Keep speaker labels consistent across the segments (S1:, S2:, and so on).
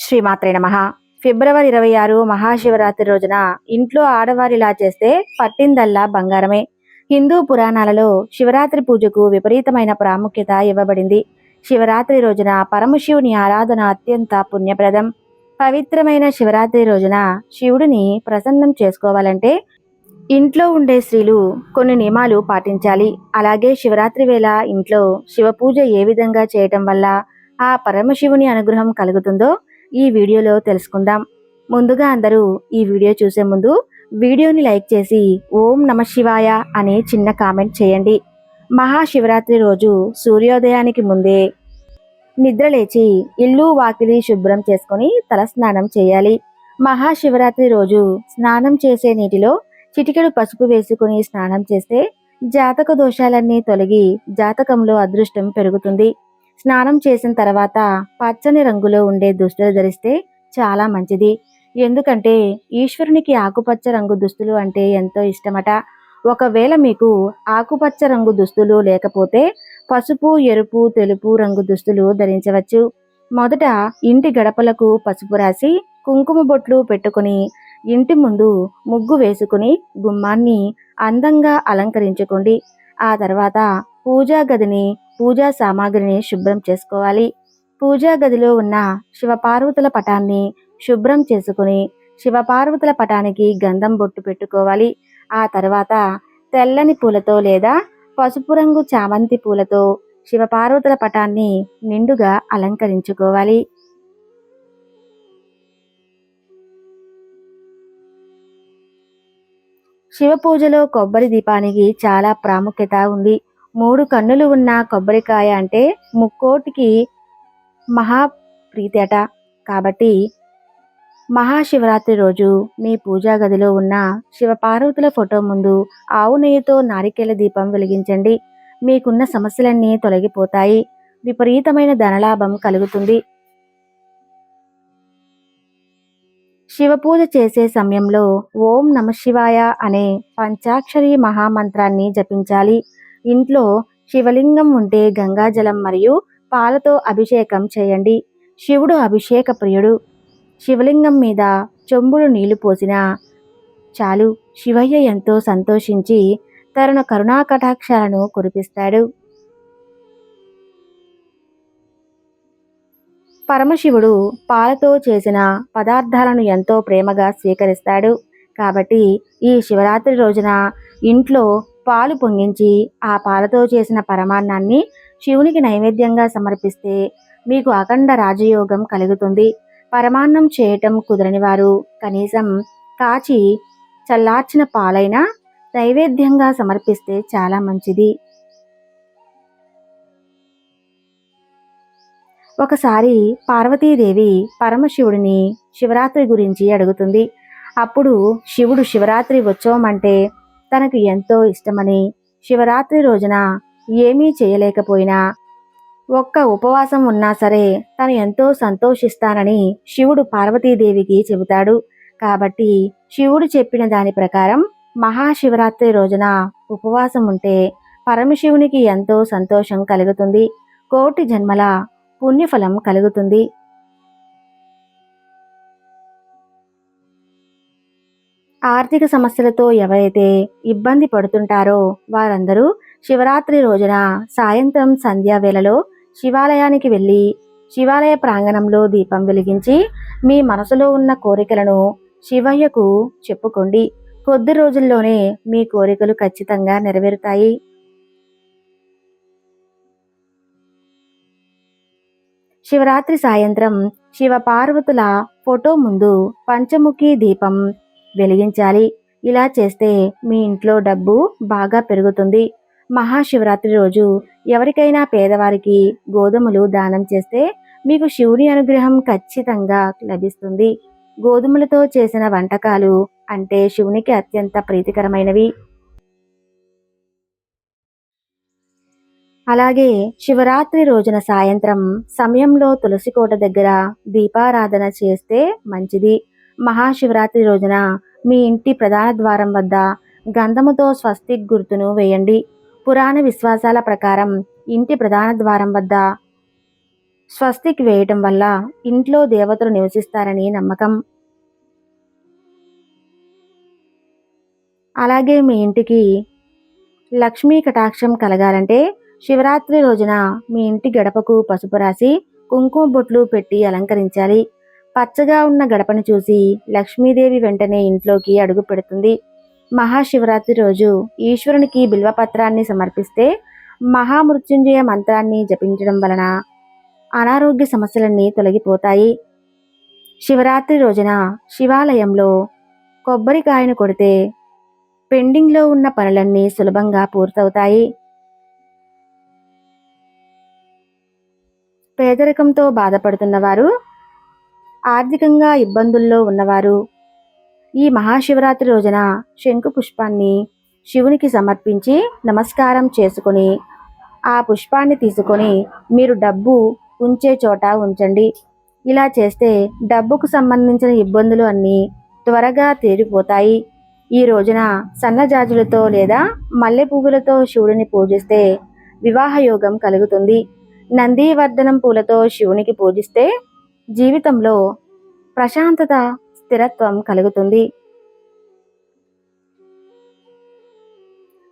S1: శ్రీమాత్రే నమః. ఫిబ్రవరి 26 మహాశివరాత్రి రోజున ఇంట్లో ఆడవారిలా చేస్తే పట్టిందల్లా బంగారమే. హిందూ పురాణాలలో శివరాత్రి పూజకు విపరీతమైన ప్రాముఖ్యత ఇవ్వబడింది. శివరాత్రి రోజున పరమశివుని ఆరాధన అత్యంత పుణ్యప్రదం. పవిత్రమైన శివరాత్రి రోజున శివుడిని ప్రసన్నం చేసుకోవాలంటే ఇంట్లో ఉండే స్త్రీలు కొన్ని నియమాలు పాటించాలి. అలాగే శివరాత్రి వేళ ఇంట్లో శివ పూజ ఏ విధంగా చేయటం వల్ల ఆ పరమశివుని అనుగ్రహం కలుగుతుందో ఈ వీడియోలో తెలుసుకుందాం. ముందుగా అందరూ ఈ వీడియో చూసే ముందు వీడియోని లైక్ చేసి ఓం నమ శివాయ అని చిన్న కామెంట్ చేయండి. మహాశివరాత్రి రోజు సూర్యోదయానికి ముందే నిద్రలేచి ఇల్లు వాకిలి శుభ్రం చేసుకొని తలస్నానం చేయాలి. మహాశివరాత్రి రోజు స్నానం చేసే నీటిలో చిటికెడు పసుపు వేసుకుని స్నానం చేస్తే జాతక దోషాలన్నీ తొలగి జాతకంలో అదృష్టం పెరుగుతుంది. స్నానం చేసిన తర్వాత పచ్చని రంగులో ఉండే దుస్తులు ధరిస్తే చాలా మంచిది. ఎందుకంటే ఈశ్వరునికి ఆకుపచ్చ రంగు దుస్తులు అంటే ఎంతో ఇష్టమట. ఒకవేళ మీకు ఆకుపచ్చ రంగు దుస్తులు లేకపోతే పసుపు, ఎరుపు, తెలుపు రంగు దుస్తులు ధరించవచ్చు. మొదట ఇంటి గడపలకు పసుపు రాసి కుంకుమ బొట్లు పెట్టుకుని ఇంటి ముందు ముగ్గు వేసుకుని గుమ్మాన్ని అందంగా అలంకరించుకోండి. ఆ తర్వాత పూజా గదిని, పూజా సామాగ్రిని శుభ్రం చేసుకోవాలి. పూజా గదిలో ఉన్న శివపార్వతుల పటాన్ని శుభ్రం చేసుకుని శివపార్వతుల పటానికి గంధం బొట్టు పెట్టుకోవాలి. ఆ తర్వాత తెల్లని పూలతో లేదా పసుపు రంగు చామంతి పూలతో శివపార్వతుల పటాన్ని నిండుగా అలంకరించుకోవాలి. శివ పూజలో కొబ్బరి దీపానికి చాలా ప్రాముఖ్యత ఉంది. 3 కన్నులు ఉన్న కొబ్బరికాయ అంటే ముక్కోటికి మహాప్రీతట. కాబట్టి మహాశివరాత్రి రోజు మీ పూజా గదిలో ఉన్న శివపార్వతుల ఫోటో ముందు ఆవు నెయ్యితో నారికేల దీపం వెలిగించండి. మీకున్న సమస్యలన్నీ తొలగిపోతాయి. విపరీతమైన ధనలాభం కలుగుతుంది. శివ పూజ చేసే సమయంలో ఓం నమ శివాయ అనే పంచాక్షరి మహామంత్రాన్ని జపించాలి. ఇంట్లో శివలింగం ఉంటే గంగాజలం మరియు పాలతో అభిషేకం చేయండి. శివుడు అభిషేక ప్రియుడు. శివలింగం మీద చెంబుడు నీళ్లు పోసినా చాలు, శివయ్య ఎంతో సంతోషించి తన కరుణాకటాక్షాలను కురిపిస్తాడు. పరమశివుడు పాలతో చేసిన పదార్థాలను ఎంతో ప్రేమగా స్వీకరిస్తాడు. కాబట్టి ఈ శివరాత్రి రోజున ఇంట్లో పాలు పొంగించి ఆ పాలతో చేసిన పరమాన్నాన్ని శివునికి నైవేద్యంగా సమర్పిస్తే మీకు అఖండ రాజయోగం కలుగుతుంది. పరమాన్నం చేయటం కుదరని వారు కనీసం కాచి చల్లార్చిన పాలైనా నైవేద్యంగా సమర్పిస్తే చాలా మంచిది. ఒకసారి పార్వతీదేవి పరమశివుడిని శివరాత్రి గురించి అడుగుతుంది. అప్పుడు శివుడు శివరాత్రి ఉత్సవం అంటే తనకు ఎంతో ఇష్టమని, శివరాత్రి రోజున ఏమీ చేయలేకపోయినా ఒక్క ఉపవాసం ఉన్నా సరే తను ఎంతో సంతోషిస్తానని శివుడు పార్వతీదేవికి చెబుతాడు. కాబట్టి శివుడు చెప్పిన దాని ప్రకారం మహాశివరాత్రి రోజున ఉపవాసం ఉంటే పరమశివునికి ఎంతో సంతోషం కలుగుతుంది. కోటి జన్మల పుణ్యఫలం కలుగుతుంది. ఆర్థిక సమస్యలతో ఎవరైతే ఇబ్బంది పడుతుంటారో వారందరూ శివరాత్రి రోజున సాయంత్రం సంధ్యా వేళలో శివాలయానికి వెళ్ళి శివాలయ ప్రాంగణంలో దీపం వెలిగించి మీ మనసులో ఉన్న కోరికలను శివయ్యకు చెప్పుకోండి. కొద్ది రోజుల్లోనే మీ కోరికలు ఖచ్చితంగా నెరవేరుతాయి. శివరాత్రి సాయంత్రం శివపార్వతుల ఫోటో ముందు పంచముఖి దీపం వెలిగించాలి. ఇలా చేస్తే మీ ఇంట్లో డబ్బు బాగా పెరుగుతుంది. మహాశివరాత్రి రోజు ఎవరికైనా పేదవారికి గోధుమలు దానం చేస్తే మీకు శివుని అనుగ్రహం ఖచ్చితంగా లభిస్తుంది. గోధుమలతో చేసిన వంటకాలు అంటే శివునికి అత్యంత ప్రీతికరమైనవి. అలాగే శివరాత్రి రోజున సాయంత్రం సమయంలో తులసి కోట దగ్గర దీపారాధన చేస్తే మంచిది. మహాశివరాత్రి రోజున మీ ఇంటి ప్రధాన ద్వారం వద్ద గంధముతో స్వస్తిక్ గుర్తును వేయండి. పురాణ విశ్వాసాల ప్రకారం ఇంటి ప్రధాన ద్వారం వద్ద స్వస్తిక్ వేయటం వల్ల ఇంట్లో దేవతలు నివసిస్తారని నమ్మకం. అలాగే మీ ఇంటికి లక్ష్మీ కటాక్షం కలగాలంటే శివరాత్రి రోజున మీ ఇంటి గడపకు పసుపు రాసి కుంకుమ బొట్లు పెట్టి అలంకరించాలి. పచ్చగా ఉన్న గడపను చూసి లక్ష్మీదేవి వెంటనే ఇంట్లోకి అడుగు పెడుతుంది. మహాశివరాత్రి రోజు ఈశ్వరునికి బిల్వపత్రాన్ని సమర్పిస్తే మహామృత్యుంజయ మంత్రాన్ని జపించడం వలన అనారోగ్య సమస్యలన్నీ తొలగిపోతాయి. శివరాత్రి రోజున శివాలయంలో కొబ్బరికాయను కొడితే పెండింగ్లో ఉన్న పనులన్నీ సులభంగా పూర్తవుతాయి. పేదరికంతో బాధపడుతున్నవారు, ఆర్థికంగా ఇబ్బందుల్లో ఉన్నవారు ఈ మహాశివరాత్రి రోజున శంకు పుష్పాన్ని శివునికి సమర్పించి నమస్కారం చేసుకొని ఆ పుష్పాన్ని తీసుకొని మీరు డబ్బు ఉంచే చోట ఉంచండి. ఇలా చేస్తే డబ్బుకు సంబంధించిన ఇబ్బందులు అన్నీ త్వరగా తీరిపోతాయి. ఈ రోజున సన్నజాజులతో లేదా మల్లె పువ్వులతో శివుడిని పూజిస్తే వివాహ యోగం కలుగుతుంది. నందివర్ధనం పూలతో శివునికి పూజిస్తే జీవితంలో ప్రశాంతత, స్థిరత్వం కలుగుతుంది.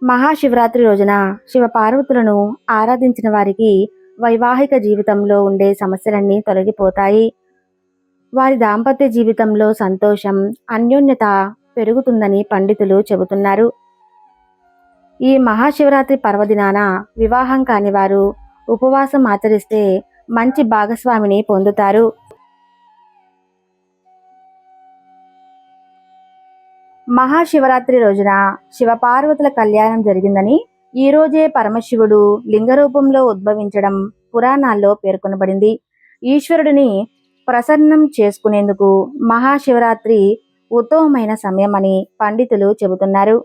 S1: మహాశివరాత్రి రోజున శివపార్వతులను ఆరాధించిన వారికి వైవాహిక జీవితంలో ఉండే సమస్యలన్నీ తొలగిపోతాయి. వారి దాంపత్య జీవితంలో సంతోషం, అన్యోన్యత పెరుగుతుందని పండితులు చెబుతున్నారు. ఈ మహాశివరాత్రి పర్వదినాన వివాహం కాని వారు ఉపవాసం ఆచరిస్తే మంచి భాగస్వామిని పొందుతారు. మహాశివరాత్రి రోజున శివపార్వతుల కళ్యాణం జరిగిందని, ఈ రోజే పరమశివుడు లింగరూపంలో ఉద్భవించడం పురాణాల్లో పేర్కొనబడింది. ఈశ్వరుడిని ప్రసన్నం చేసుకునేందుకు మహాశివరాత్రి ఉత్తమమైన సమయమని పండితులు చెబుతున్నారు.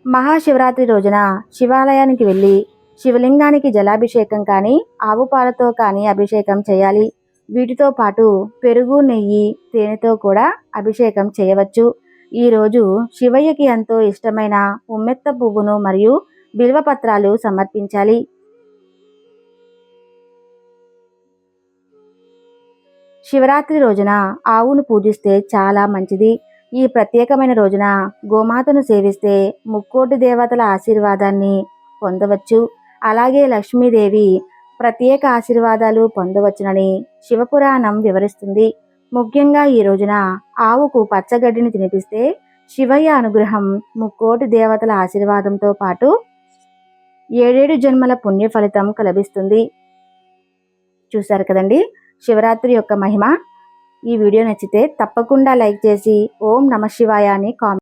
S1: మహాశివరాత్రి రోజున శివాలయానికి వెళ్ళి శివలింగానికి జలాభిషేకం కానీ ఆవు పాలతో కానీ అభిషేకం చేయాలి. వీటితో పాటు పెరుగు, నెయ్యి, తేనెతో కూడా అభిషేకం చేయవచ్చు. ఈరోజు శివయ్యకి ఎంతో ఇష్టమైన ఉమ్మెత్త పువ్వును మరియు బిల్వపత్రాలు సమర్పించాలి. శివరాత్రి రోజున ఆవును పూజిస్తే చాలా మంచిది. ఈ ప్రత్యేకమైన రోజున గోమాతను సేవిస్తే ముక్కోటి దేవతల ఆశీర్వాదాన్ని పొందవచ్చు. అలాగే లక్ష్మీదేవి ప్రత్యేక ఆశీర్వాదాలు పొందవచ్చునని శివపురాణం వివరిస్తుంది. ముఖ్యంగా ఈ రోజున ఆవుకు పచ్చగడ్డిని తినిపిస్తే శివయ్య అనుగ్రహం, ముక్కోటి దేవతల ఆశీర్వాదంతో పాటు 7 జన్మల పుణ్య ఫలితం లభిస్తుంది. చూశారు కదండి శివరాత్రి యొక్క మహిమ. ఈ వీడియో నచ్చితే తప్పకుండా లైక్ చేసి ఓం నమః శివాయ అని కామెంట్